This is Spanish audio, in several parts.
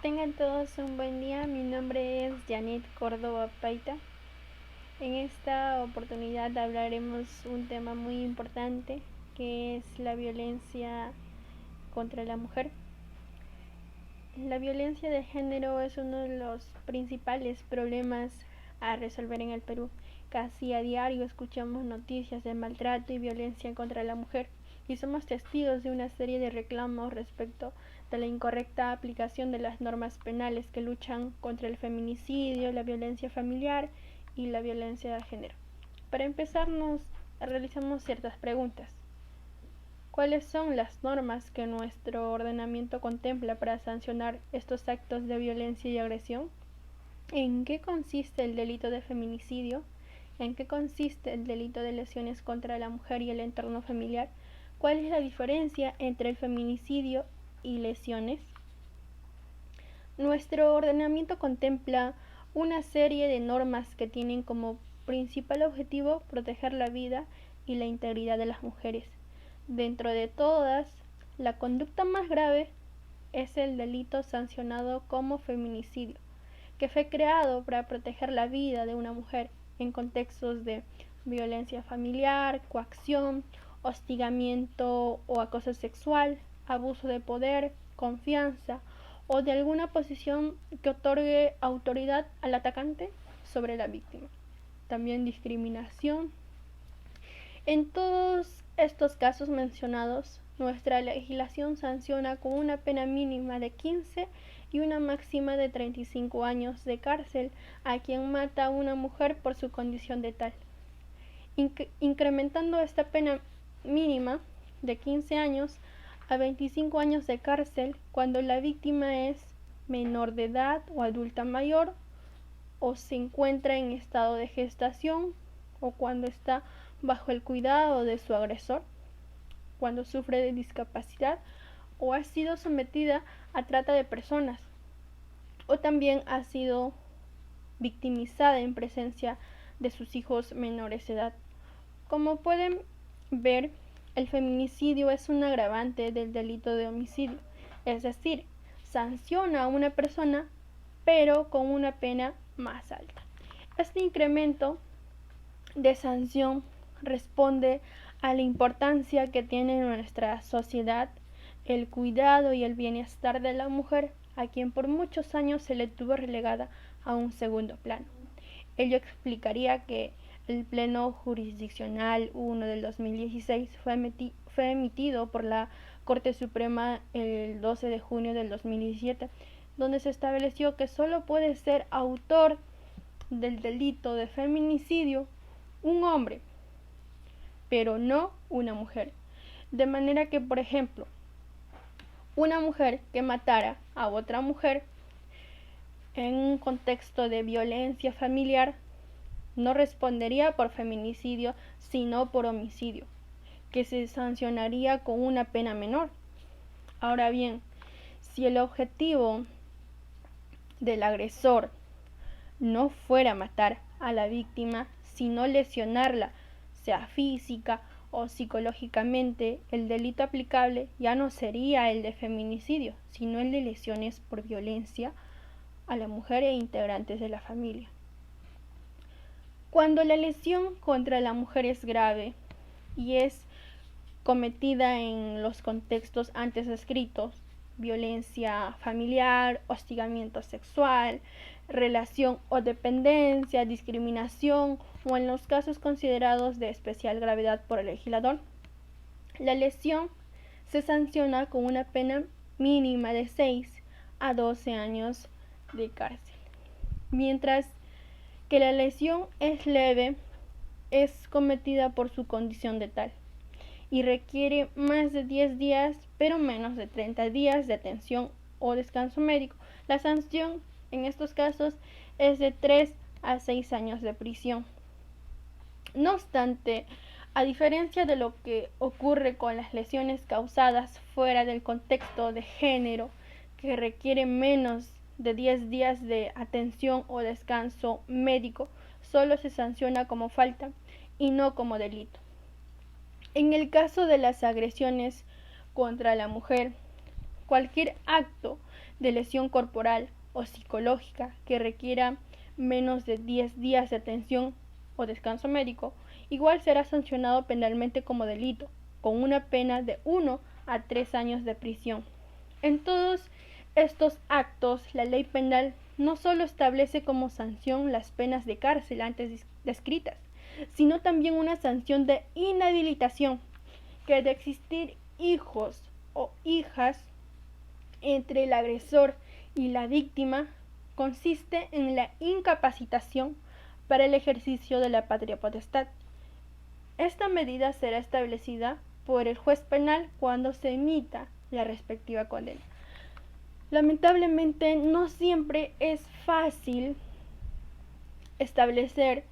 Tengan todos un buen día. Mi nombre es Janet Córdoba Paita. En esta oportunidad hablaremos un tema muy importante que es la violencia contra la mujer. La violencia de género es uno de los principales problemas a resolver en el Perú. Casi a diario escuchamos noticias de maltrato y violencia contra la mujer y somos testigos de una serie de reclamos respecto de la incorrecta aplicación de las normas penales que luchan contra el feminicidio, la violencia familiar y la violencia de género. Para empezar, nos realizamos ciertas preguntas. ¿Cuáles son las normas que nuestro ordenamiento contempla para sancionar estos actos de violencia y agresión? ¿En qué consiste el delito de feminicidio? ¿En qué consiste el delito de lesiones contra la mujer y el entorno familiar? ¿Cuál es la diferencia entre el feminicidio y lesiones? Nuestro ordenamiento contempla una serie de normas que tienen como principal objetivo proteger la vida y la integridad de las mujeres. Dentro de todas, la conducta más grave es el delito sancionado como feminicidio, que fue creado para proteger la vida de una mujer en contextos de violencia familiar, coacción, hostigamiento o acoso sexual, abuso de poder, confianza o de alguna posición que otorgue autoridad al atacante sobre la víctima. También discriminación. En todos estos casos mencionados, nuestra legislación sanciona con una pena mínima de 15 y una máxima de 35 años de cárcel a quien mata a una mujer por su condición de tal, incrementando esta pena mínima de 15 años a 25 años de cárcel cuando la víctima es menor de edad o adulta mayor o se encuentra en estado de gestación o cuando está bajo el cuidado de su agresor, cuando sufre de discapacidad o ha sido sometida a trata de personas o también ha sido victimizada en presencia de sus hijos menores de edad. Como pueden ver, el feminicidio es un agravante del delito de homicidio, es decir, sanciona a una persona pero con una pena más alta. Este incremento de sanción responde a la importancia que tiene en nuestra sociedad el cuidado y el bienestar de la mujer, a quien por muchos años se le tuvo relegada a un segundo plano. Ello explicaría que el Pleno Jurisdiccional 1 del 2016 fue emitido por la Corte Suprema el 12 de junio del 2017, donde se estableció que solo puede ser autor del delito de feminicidio un hombre, pero no una mujer. De manera que, por ejemplo, una mujer que matara a otra mujer en un contexto de violencia familiar no respondería por feminicidio, sino por homicidio, que se sancionaría con una pena menor. Ahora bien, si el objetivo del agresor no fuera matar a la víctima, sino lesionarla, sea física o psicológicamente, el delito aplicable ya no sería el de feminicidio, sino el de lesiones por violencia a la mujer e integrantes de la familia. Cuando la lesión contra la mujer es grave y es cometida en los contextos antes descritos, violencia familiar, hostigamiento sexual, relación o dependencia, discriminación o en los casos considerados de especial gravedad por el legislador, la lesión se sanciona con una pena mínima de 6 a 12 años de cárcel. Mientras que la lesión es leve, es cometida por su condición de tal y requiere más de 10 días, pero menos de 30 días de atención o descanso médico. La sanción en estos casos es de 3 a 6 años de prisión. No obstante, a diferencia de lo que ocurre con las lesiones causadas fuera del contexto de género, que requiere menos de 10 días de atención o descanso médico, solo se sanciona como falta y no como delito. En el caso de las agresiones contra la mujer, cualquier acto de lesión corporal o psicológica que requiera menos de 10 días de atención o descanso médico, igual será sancionado penalmente como delito, con una pena de 1 a 3 años de prisión. En todos estos actos, la ley penal no solo establece como sanción las penas de cárcel antes descritas, sino también una sanción de inhabilitación, que de existir hijos o hijas entre el agresor y la víctima consiste en la incapacitación para el ejercicio de la patria potestad. Esta medida será establecida por el juez penal cuando se emita la respectiva condena. Lamentablemente no siempre es fácil establecer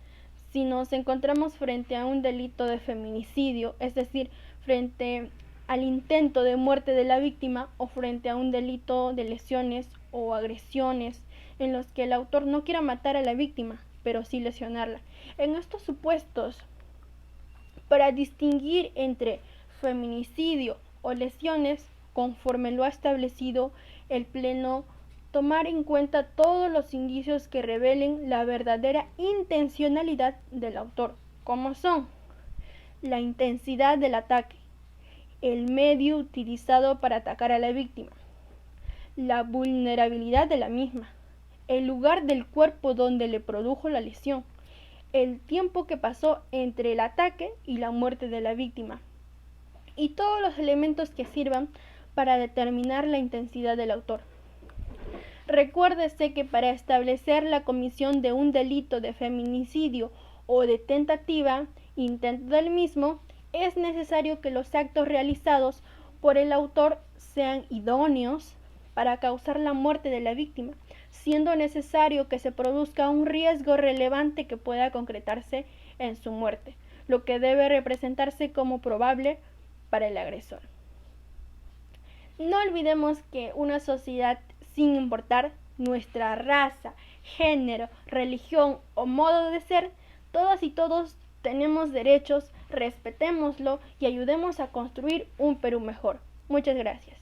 si nos encontramos frente a un delito de feminicidio, es decir, frente al intento de muerte de la víctima o frente a un delito de lesiones o agresiones en los que el autor no quiera matar a la víctima, pero sí lesionarla. En estos supuestos, para distinguir entre feminicidio o lesiones, conforme lo ha establecido el Pleno, tomar en cuenta todos los indicios que revelen la verdadera intencionalidad del autor, como son la intensidad del ataque, el medio utilizado para atacar a la víctima, la vulnerabilidad de la misma, el lugar del cuerpo donde le produjo la lesión, el tiempo que pasó entre el ataque y la muerte de la víctima, y todos los elementos que sirvan para determinar la intensidad del autor. Recuérdese que para establecer la comisión de un delito de feminicidio o de tentativa, intento del mismo, es necesario que los actos realizados por el autor sean idóneos para causar la muerte de la víctima, siendo necesario que se produzca un riesgo relevante que pueda concretarse en su muerte, lo que debe representarse como probable para el agresor. No olvidemos que una sociedad, sin importar nuestra raza, género, religión o modo de ser, todas y todos tenemos derechos, respetémoslo y ayudemos a construir un Perú mejor. Muchas gracias.